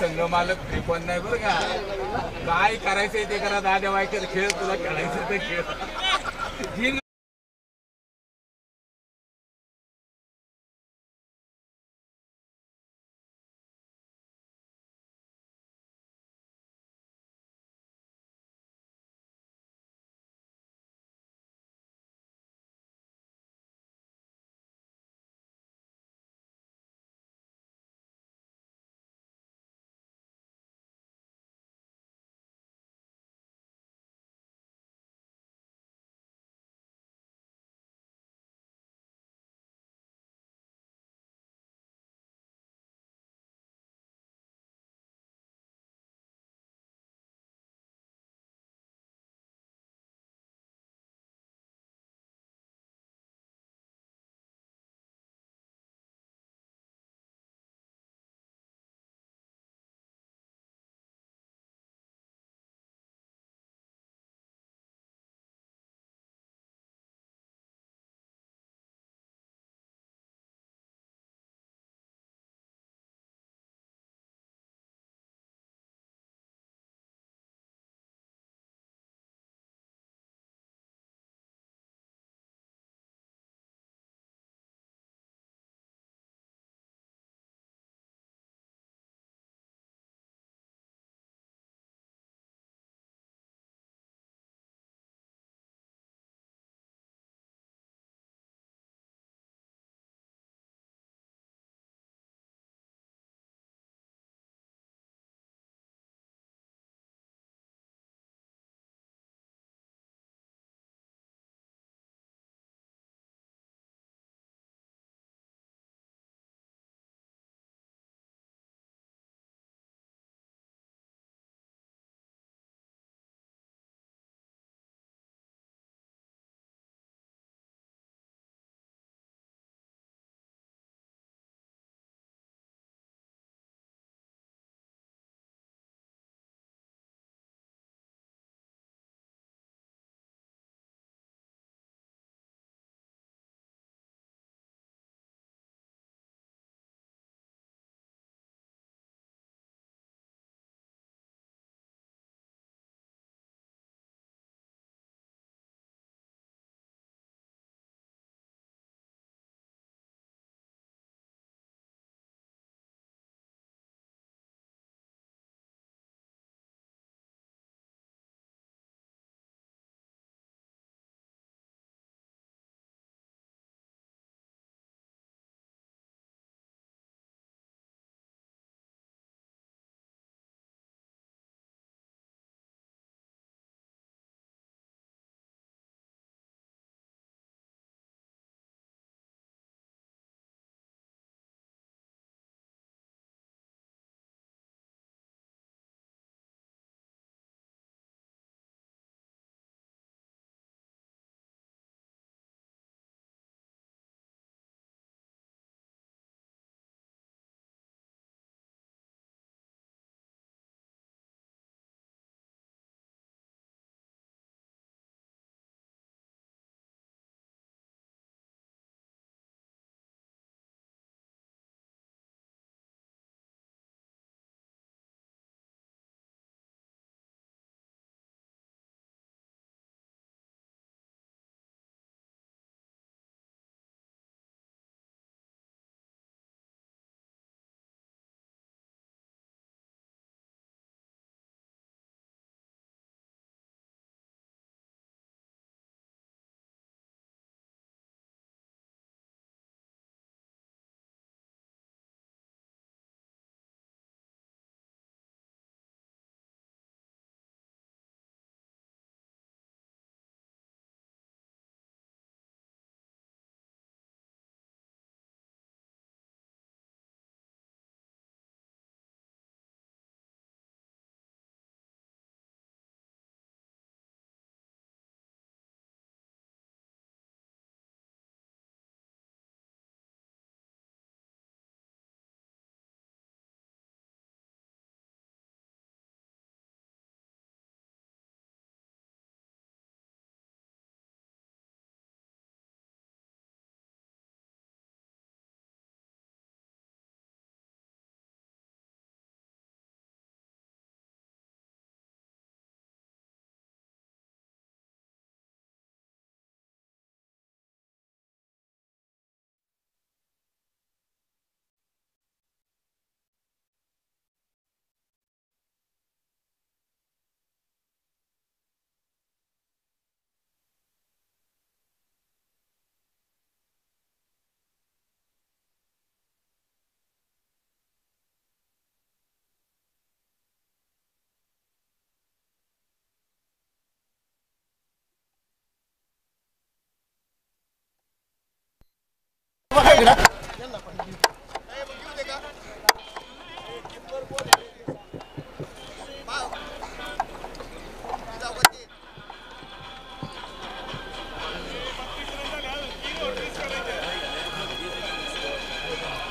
संघ मालक फ्री पण नाही बरं का. काय करायचंय ते करा. दाद्या वायकर खेळ, तुला खेळायचं ते खेळ.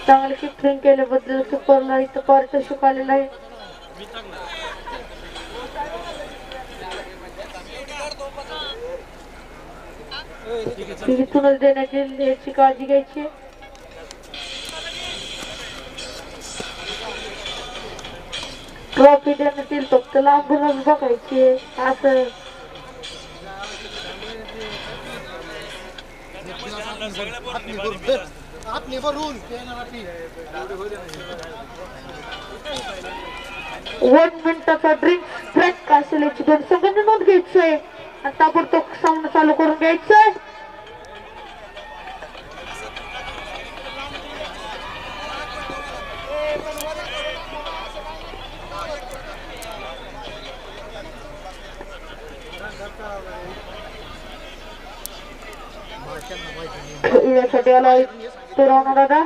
चांगले किपरिंग केल्याबद्दल किपरला इथं पारितोषिक आलेलं आहे. इथूनच देण्यात येईल याची काळजी घ्यायची. ट्रॉफी देण्यात येईल फक्त लांबूनच बघायची असं. वन मिनिटाचा ड्रिंक ब्रेक असेल याची दोन संघांनी नोंद घ्यायची आहे आणि ताबडतोब सामना चालू करून घ्यायचं आहे. यासाठी आला तो राणा दादा.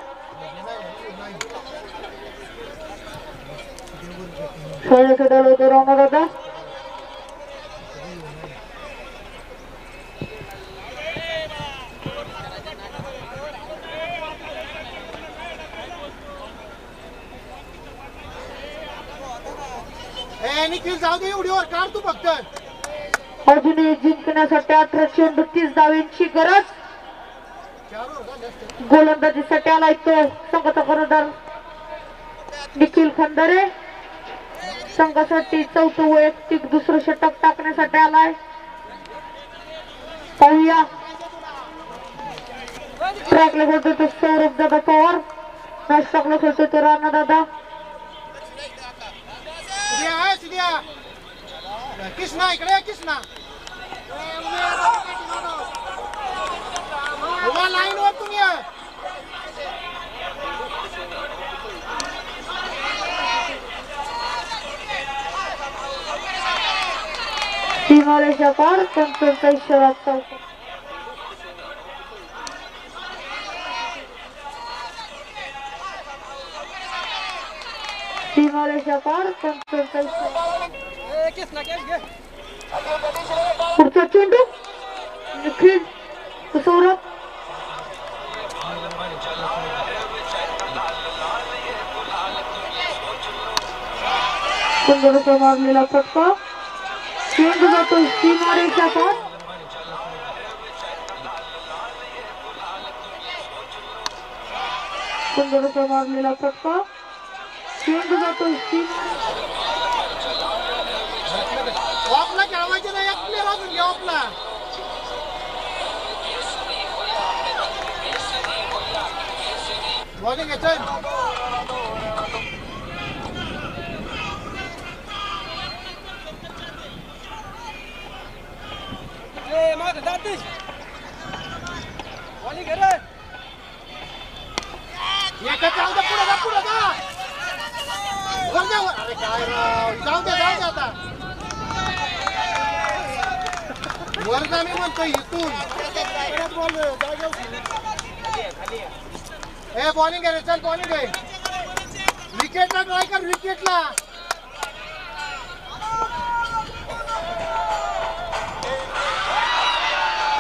खेळण्यासाठी आला तो राणा दादा. जाऊ दे एवढी वर काढ तू फक्त. अजूनही जिंकण्यासाठी 18 चेंडू 30 धावांची गरज. गोलंदाजीसाठी आलाय तो संघाचा कर्णधार निखिल खंदारे. संघासाठी चौथं वैयक्तिक दुसरं षटक टाकण्यासाठी आलाय. पाहूया ट्रॅकला खेळतोय तो सौरभ दादा पवार. मॅच टाकला खेळतोय तो राणा दादा. कृष्णा इकडे कृष्णा लाईन वर तुम्ही. सीमारेषा पार पंचांचा इशारा. सीमारेषा पार पंचांचा इशारा. पुढचा चेंडू निखिल सौरभ. सुंदर मारलेला फटका. चेंडू जातो सीमारेषा पार. सुंदर मारलेला फटका. चेंडू जातो सीमा. आपला खेळवायचं नाही. एक प्लेअर अजून घ्या आपला. बॉलिंग आहे चल. माग दातीश बॉलिंग आहे रे. एका जाऊ दे पुढे जा पुढे जा. अरे काय राव जाऊ दे आता. वरदा मी म्हणतो इथून हे बॉलिंग आहे रे. चल बॉलिंग आहे. विकेटला ट्राय कर विकेटला.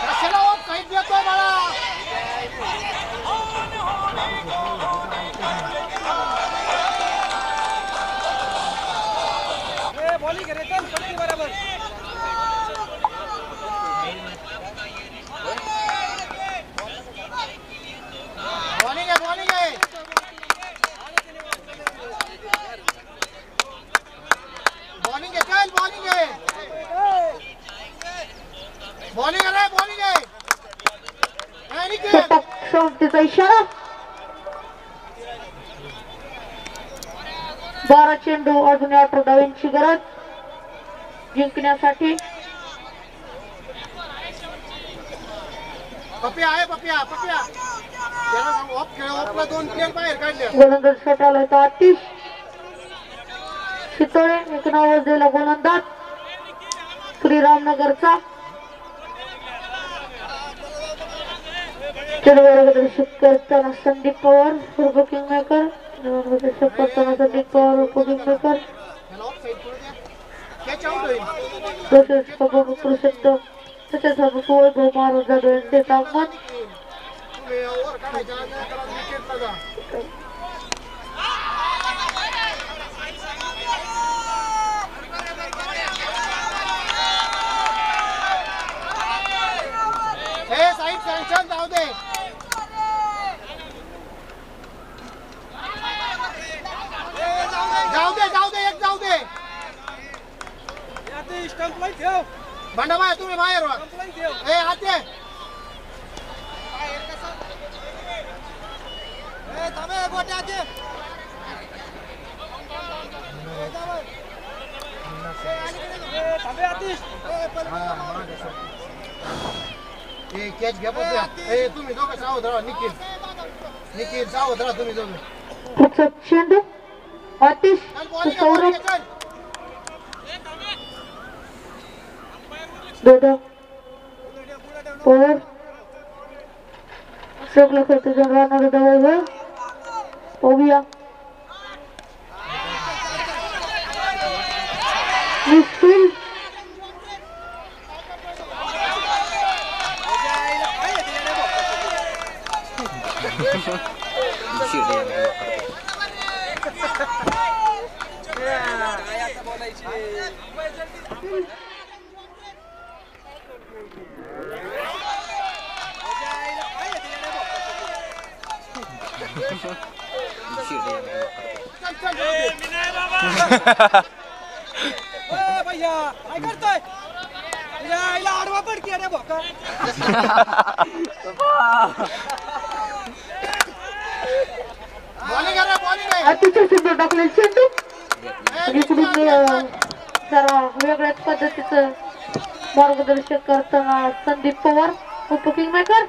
कशाला काही देतोय मला. बॉलिंग आहे रे. चल पट्टी बरोबर. बॉलिंग आहे बॉलिंग आहे. बॉलिंग आहे चल बॉलिंग आहे. बॉलिंग आहे रे बॉलिंग आहे. शेवटचा इशारा. 12 चेंडू अजून 18 धावांची गरज जिंकण्यासाठी. पप्या आहे पप्या पप्या. दोन प्लेयर बाहेर काढले. गोलंदाज आलाय तो आतिश शितोळे. एक नाव दिला गोलंदाज श्रीरामनगरचा. मार्गदर्शक करताना संदीप पवार पूर्व किंगमेकर, मार्गदर्शक करताना संदीप पवार उप किंगमेकर, तसेच प्रसिद्ध तसेच वैभव मारून जाधव यांचे तापमान साईड सँक्शन जाऊ दे. जाऊ दे एक जाऊ दे. भांडा तुम्ही बाहेर व्हा. आते गोट्या आते. कॅच घ्या पण तुम्ही दोघं सावध राहा. निखिल सावध राहा तुम्ही दोघं. चेंडू आतिश सौरभ दादा पवार सगळं खेळतो जण राहणार वैभव ओबिया निखिल भैया काय करतोय आडवा पडकी अरे भोका अतिशय सुंदर टाकले चेंडू इकडून जरा वेगळ्याच पद्धतीचं मार्गदर्शन करताना संदीप पवार उप किंगमेकर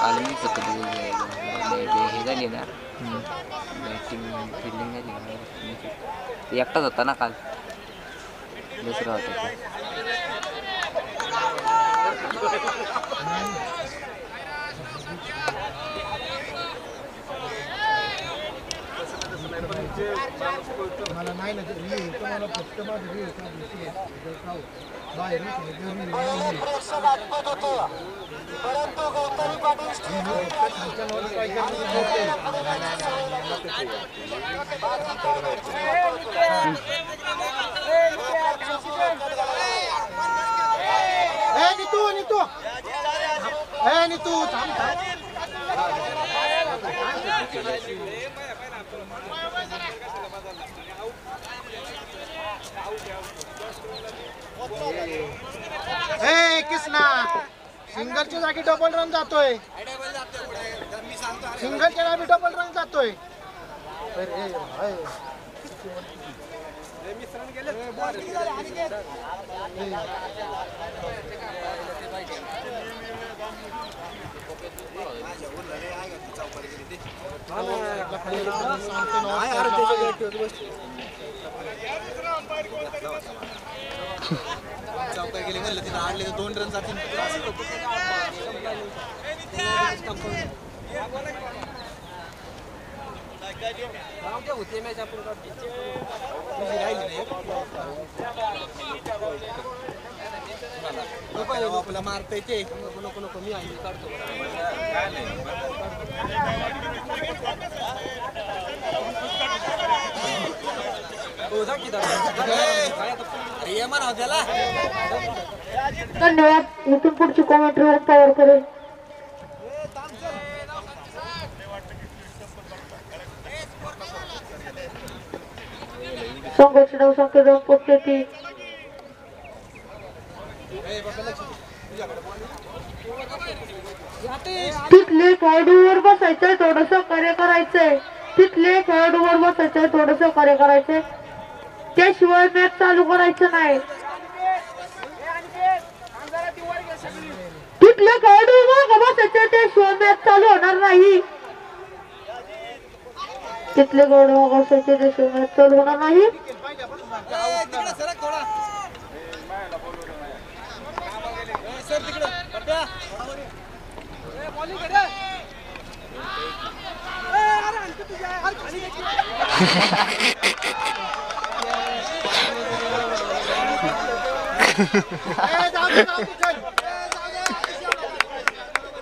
आलमी हे झाली ना बॅटिंग फिल्डिंग झाली एकटाच होता ना काल दुसरा होता मला नाही ना तुम्हाला फक्त माझं बाहेर परंतु गौतमी पाटील नीतू थांब कृष्णा सिंगलच्या जागी डबल रन जातोय सिंगलच्या जागी डबल रन जातोय चौका गेले म्हणलं तिथं आडले 2 रन जातील होते मॅच आपण आपला मारता येते नको नको मी आहे काढतो धन्यवाद. इथून पुढची कॉमेंट्रीवर तयार करेल संघाची नाव संख्या 2 पोचलेली ठीक लेट वाईडवर बसायचंय थोडस कार्य करायचंय तिथले खेळाडू वर बसायचे, थोडस कार्य करायचे, त्याशिवाय मॅच चालू करायचं नाही. तिथले खेळाडू मागे बसायचे, त्याशिवाय मॅच चालू होणार नाही. तिथले खेळाडू मागे बसायचे, त्याशिवाय मॅच चालू होणार नाही.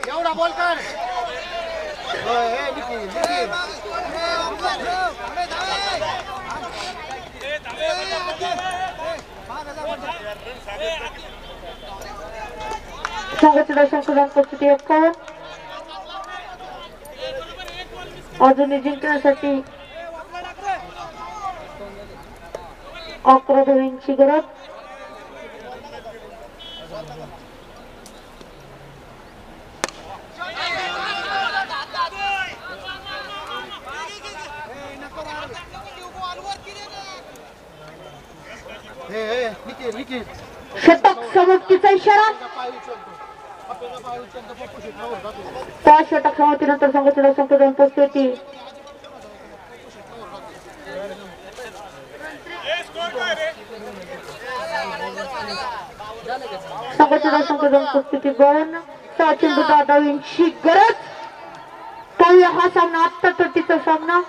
एवढा बॉल काढ. संघटना संकलन परिस्थिती 51. अजूनही जिंकण्यासाठी 11 धावांची गरज. षटक समाप्तीचा इशारा. त्या षटक समाप्तीनंतर संघटना संकलन परिस्थिती संघटना संकलन परिस्थिती 52. 6 चेंडू 10 धावांची गरज. पाहूया हा सामना आत्ता तटीचा सामना.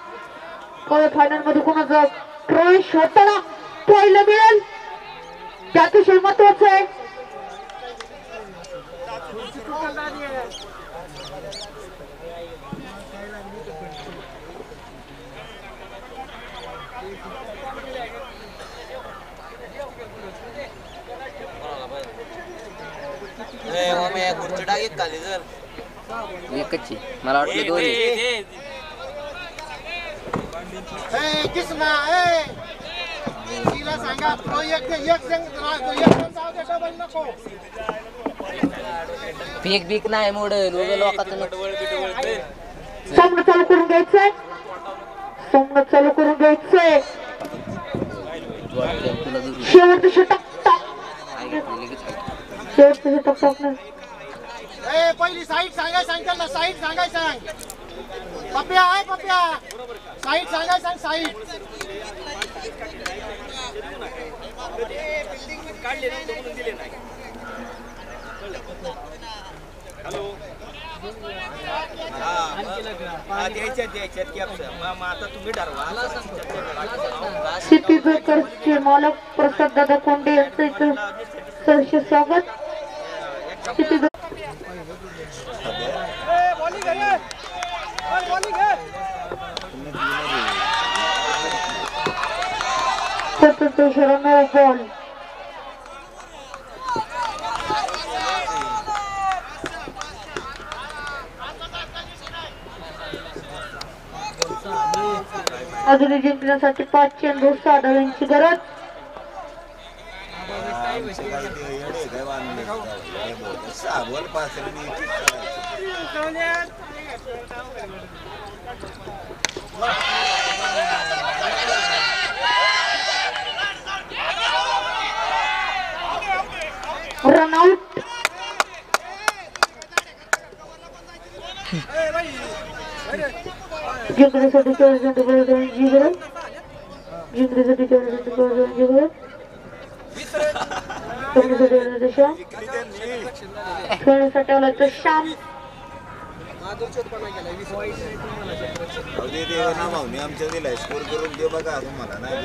फायनल मध्ये कोणाचा प्रवेश होताना पाहायला मिळेल, ते अतिशय महत्वाचं आहे. एकच आहे. मला वाटलं दोन आहे. किसना तिला सांगा एक नको. पीक बीक नाही मोडल उगल लोकांचं सामना चालू करून घ्यायचंय. सामना चालू करून घ्यायचंय. शेवटचं षटक. शेवटचं षटक टाकणार. पहिली साईड सांगाय सांगताल ना, साईड सांगाय सांग. पप्या आहे पप्या, साईड सांगाय सांग. साईड सिटी ब्रेकर्सचे मालक प्रसाद दादा कोंडे यांचं इथं सहर्ष स्वागत. City ball. अजून जिंकण्यासाठी 5 चेंडू 6 धावांची गरज. रनआउट. जिंकण्यासाठी 4 चेंडू 5 धावांची गरज. जिंकण्यासाठी 4 चेंडू 5 धावांची गरज. खेळण्यासाठी आला तर श्याम. आमच्या दिलाय स्कोर करून दे बघा तुम्हाला नाही.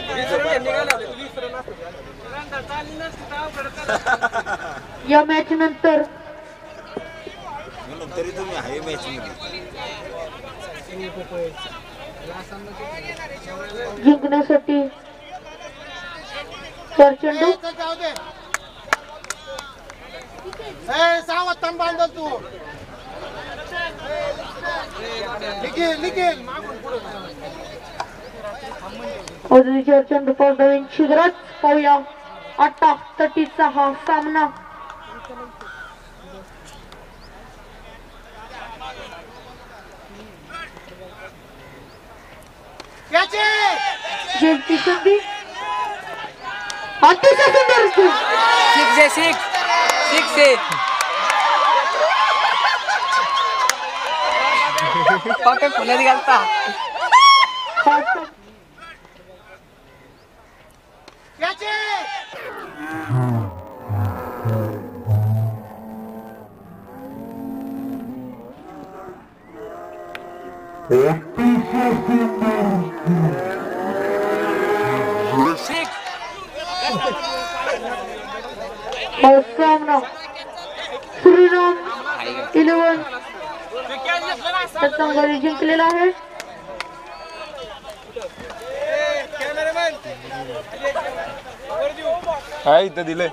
या मॅच नंतर तरी तुम्ही हाय मॅच मध्ये जिंकण्यासाठी 4 चेंडू. सावध तम बांधल तू. निखिल अजून 4 चेंडू 5 धावांची गरज. पाहूया आता तटीचा हा सामना. कॅच आहे. जेमची संधी अतिशय सुंदर फुलात घालता कॅच आहे. सामना श्रीराम 11 संघाने जिंकलेला आहे. हा इथं दिले